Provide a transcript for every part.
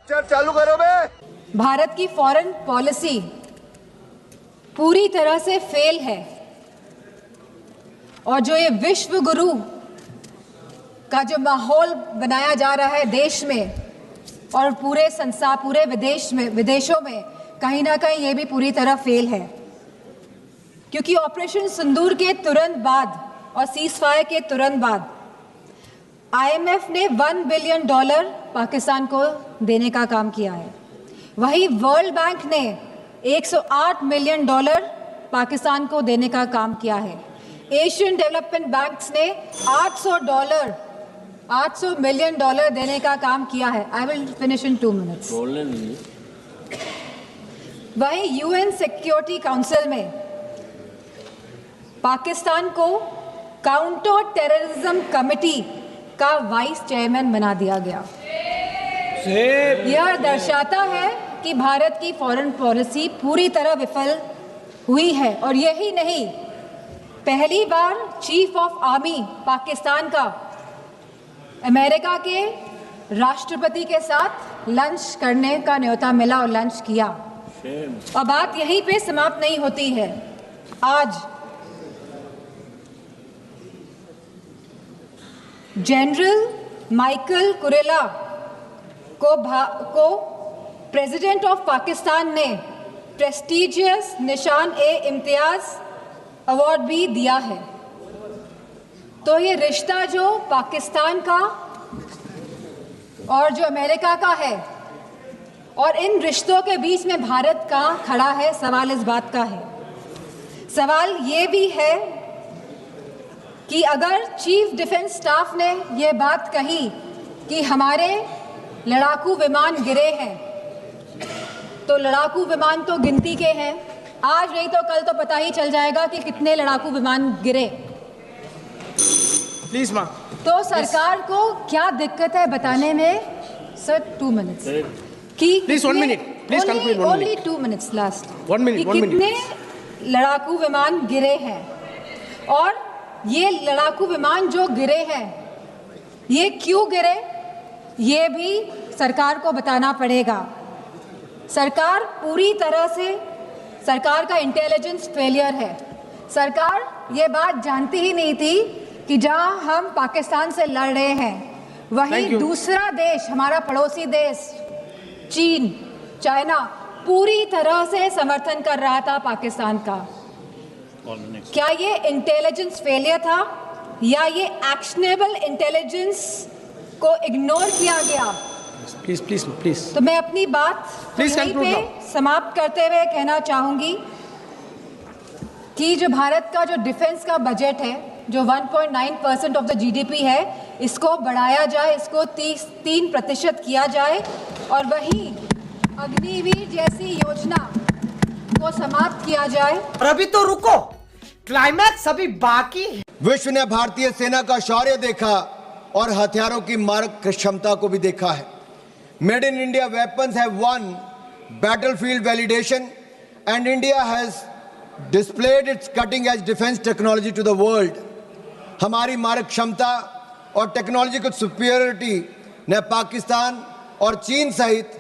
चालू करो बे। भारत की फॉरेन पॉलिसी पूरी तरह से फेल है और जो ये विश्व गुरु का जो माहौल बनाया जा रहा है देश में और पूरे संसार, पूरे विदेशों में कहीं ना कहीं ये भी पूरी तरह फेल है, क्योंकि ऑपरेशन सिंदूर के तुरंत बाद और सीज़फायर के तुरंत बाद IMF ने $1 बिलियन पाकिस्तान को देने का काम किया है। वहीं वर्ल्ड बैंक ने $108 मिलियन पाकिस्तान को देने का काम किया है। एशियन डेवलपमेंट बैंक्स ने $800 मिलियन देने का काम किया है। I will finish in 2 minutes. वहीं UN सिक्योरिटी काउंसिल में पाकिस्तान को काउंटर टेररिज्म कमेटी का वाइस चेयरमैन बना दिया गया। यह दर्शाता है कि भारत की फॉरेन पॉलिसी पूरी तरह विफल हुई है। और यही नहीं, पहली बार चीफ ऑफ आर्मी पाकिस्तान का अमेरिका के राष्ट्रपति के साथ लंच करने का न्योता मिला और लंच किया। और बात यहीं पे समाप्त नहीं होती है। आज जनरल माइकल कुरेला को प्रेसिडेंट ऑफ पाकिस्तान ने प्रेस्टिजियस निशान-ए-इम्तियाज अवार्ड भी दिया है। तो ये रिश्ता जो पाकिस्तान का और जो अमेरिका का है और इन रिश्तों के बीच में भारत का खड़ा है, सवाल इस बात का है। सवाल ये भी है कि अगर चीफ डिफेंस स्टाफ ने ये बात कही कि हमारे लड़ाकू विमान गिरे हैं, तो लड़ाकू विमान तो गिनती के हैं, आज नहीं तो कल तो पता ही चल जाएगा कि कितने लड़ाकू विमान गिरे। प्लीज मां। तो सरकार को क्या दिक्कत है बताने में? सर 2 मिनट्स कि please 1 minute, please conclude. Only 2 minutes last. 1 minute, 1 minute. कितने लड़ाकू विमान गिरे हैं और ये लड़ाकू विमान जो गिरे हैं ये क्यों गिरे, ये भी सरकार को बताना पड़ेगा। सरकार पूरी तरह से, सरकार का इंटेलिजेंस फेलियर है। सरकार ये बात जानती ही नहीं थी कि जहां हम पाकिस्तान से लड़ रहे हैं वहीं दूसरा देश, हमारा पड़ोसी देश चीन, चाइना पूरी तरह से समर्थन कर रहा था पाकिस्तान का। क्या ये इंटेलिजेंस फेलियर था या ये एक्शनेबल इंटेलिजेंस को इग्नोर किया गया? Please please please. तो मैं अपनी बात यहीं पे समाप्त करते हुए कहना चाहूंगी कि जो भारत का जो डिफेंस का बजट है, जो 1.9% ऑफ द GDP है, इसको बढ़ाया जाए, इसको 3% किया जाए और वहीं अग्निवीर जैसी योजना को समाप्त किया जाए। और अभी तो रुको, क्लाइमैक्स अभी बाकी है। विश्व ने भारतीय सेना का शौर्य देखा और हथियारों की मारक क्षमता को भी देखा है। Made in India weapons have won battlefield validation and India has displayed its cutting edge defence technology to the world. हमारी मारक क्षमता और टेक्नोलॉजिकल सुपीरियरिटी ने पाकिस्तान और चीन सहित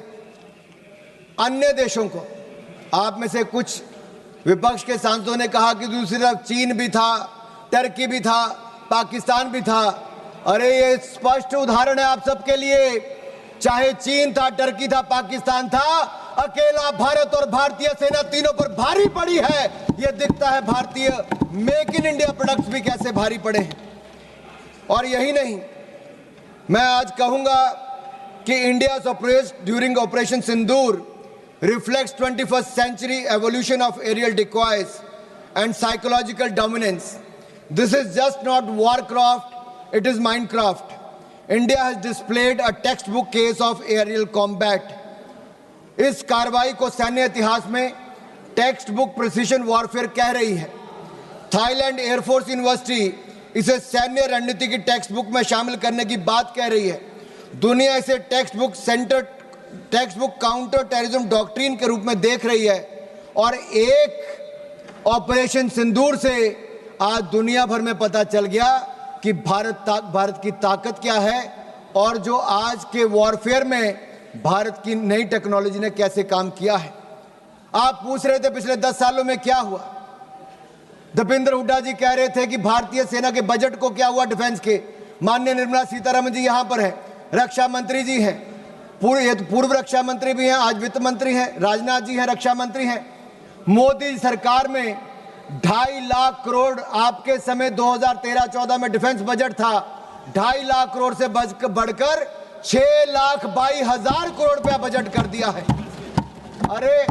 अन्य देशों को, आप में से कुछ विपक्ष के सांसदों ने कहा कि दूसरी तरफ चीन भी था, टर्की भी था, पाकिस्तान भी था। अरे ये स्पष्ट उदाहरण है आप सबके लिए, चाहे चीन था, टर्की था, पाकिस्तान था, अकेला भारत और भारतीय सेना तीनों पर भारी पड़ी है। ये दिखता है भारतीय मेक इन इंडिया प्रोडक्ट्स भी कैसे भारी पड़े हैं। और यही नहीं, मैं आज कहूंगा कि India during operation Sindoor reflects 21st century evolution of aerial decoys and psychological dominance. This is just not warcraft, it is Minecraft. India has displayed a textbook case of aerial combat. इस कार्रवाई को सैन्य इतिहास में text book precision warfare कह रही है। Thailand air force university इसे सैन्य रणनीति की टेक्स्ट बुक में शामिल करने की बात कह रही है। दुनिया इसे text book counter terrorism doctrine के रूप में देख रही है। और एक ऑपरेशन सिंदूर से आज दुनिया भर में पता चल गया कि भारत की ताकत क्या है और जो आज के वॉरफेयर में भारत की नई टेक्नोलॉजी ने कैसे काम किया है। आप पूछ रहे थे पिछले 10 सालों में क्या हुआ। दीपेंद्र हुड्डा जी कह रहे थे कि भारतीय सेना के बजट को क्या हुआ, डिफेंस के। माननीय निर्मला सीतारमण जी यहां पर है, रक्षा मंत्री जी हैं, पूर्व रक्षा मंत्री भी हैं, आज वित्त मंत्री हैं, राजनाथ जी हैं, रक्षा मंत्री हैं। मोदी सरकार में 2.5 लाख करोड़, आपके समय 2013-14 में डिफेंस बजट था 2.5 लाख करोड़ से बढ़कर 6,22,000 करोड़ रुपया बजट कर दिया है। अरे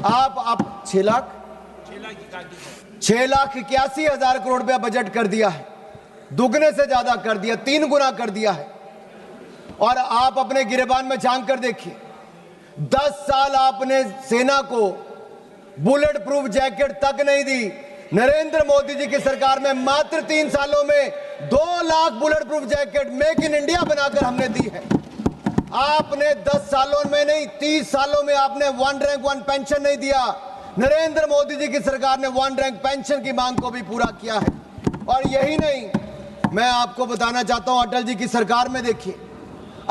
आप 6,81,000 करोड़ रुपया बजट कर दिया है, दुगने से ज्यादा कर दिया, 3 गुना कर दिया है। और आप अपने गिरेबान में झांक कर देखिए, 10 साल आपने सेना को बुलेट प्रूफ जैकेट तक नहीं दी। नरेंद्र मोदी जी की सरकार में मात्र 3 सालों में 2 lakh bullet proof jacket make in India बनाकर हमने दी है। आपने 10 सालों में नहीं, 30 सालों में आपने 1 रैंक 1 पेंशन नहीं दिया। नरेंद्र मोदी जी की सरकार ने 1 रैंक पेंशन की मांग को भी पूरा किया है। और यही नहीं, मैं आपको बताना चाहता हूं, अटल जी की सरकार में देखिए,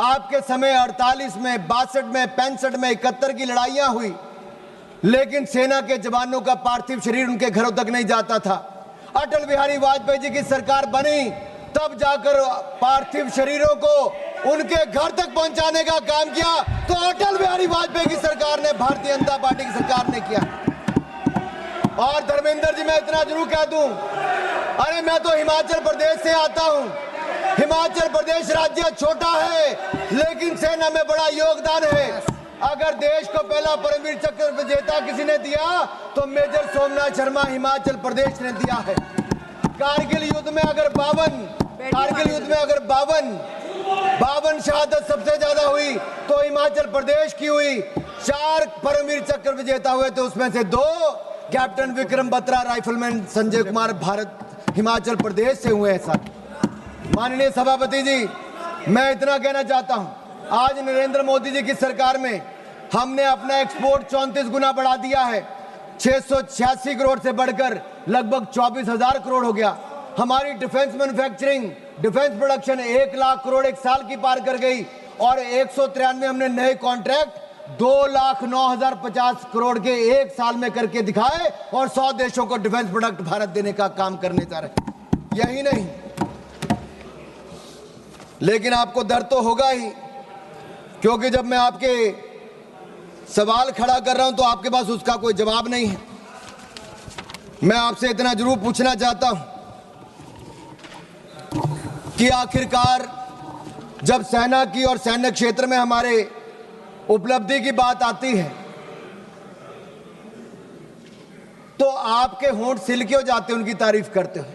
आपके समय 48 में, 62 में, 65 में, 71 की लड़ाइयां हुई, लेकिन सेना के जवानों का पार्थिव शरीर उनके घरों तक नहीं जाता था। अटल बिहारी वाजपेयी जी की सरकार बनी, तब जाकर पार्थिव शरीरों को उनके घर तक पहुंचाने का काम किया। तो अटल बिहारी वाजपेयी की सरकार ने, भारतीय जनता पार्टी की सरकार ने किया। और धर्मेंद्र जी, मैं इतना जरूर कह दूं, अरे मैं तो हिमाचल प्रदेश से आता हूं। हिमाचल प्रदेश राज्य छोटा है, लेकिन सेना में बड़ा योगदान है। अगर देश को पहला परमवीर चक्र विजेता किसी ने दिया तो मेजर सोमनाथ शर्मा हिमाचल प्रदेश ने दिया है। कारगिल युद्ध में अगर 52 शहादत सबसे ज्यादा हुई तो हिमाचल प्रदेश की हुई। 4 परमवीर चक्र विजेता हुए थे, उसमें से 2 कैप्टन विक्रम बत्रा, राइफलमैन संजय कुमार भारत हिमाचल प्रदेश से हुए हैं। साथ माननीय सभापति जी, मैं इतना कहना चाहता हूं, आज नरेंद्र मोदी जी की सरकार में हमने अपना एक्सपोर्ट 34 गुना बढ़ा दिया है। 686 करोड़ से बढ़कर लगभग 24,000 करोड़ हो गया। हमारी defence manufacturing, defence production 1 lakh crore एक साल की पार कर गई। और 193 हमने नए कॉन्ट्रैक्ट 2,09,050 करोड़ के एक साल में करके दिखाए और 100 देशों को डिफेंस प्रोडक्ट भारत देने का काम करने जा रहे। यही नहीं, लेकिन आपको डर तो होगा ही, क्योंकि जब मैं आपके सवाल खड़ा कर रहा हूं तो आपके पास उसका कोई जवाब नहीं है। मैं आपसे इतना जरूर पूछना चाहता हूं कि आखिरकार जब सेना की और सैन्य क्षेत्र में हमारे उपलब्धि की बात आती है तो आपके होंठ सिल क्यों जाते, उनकी तारीफ करते हो।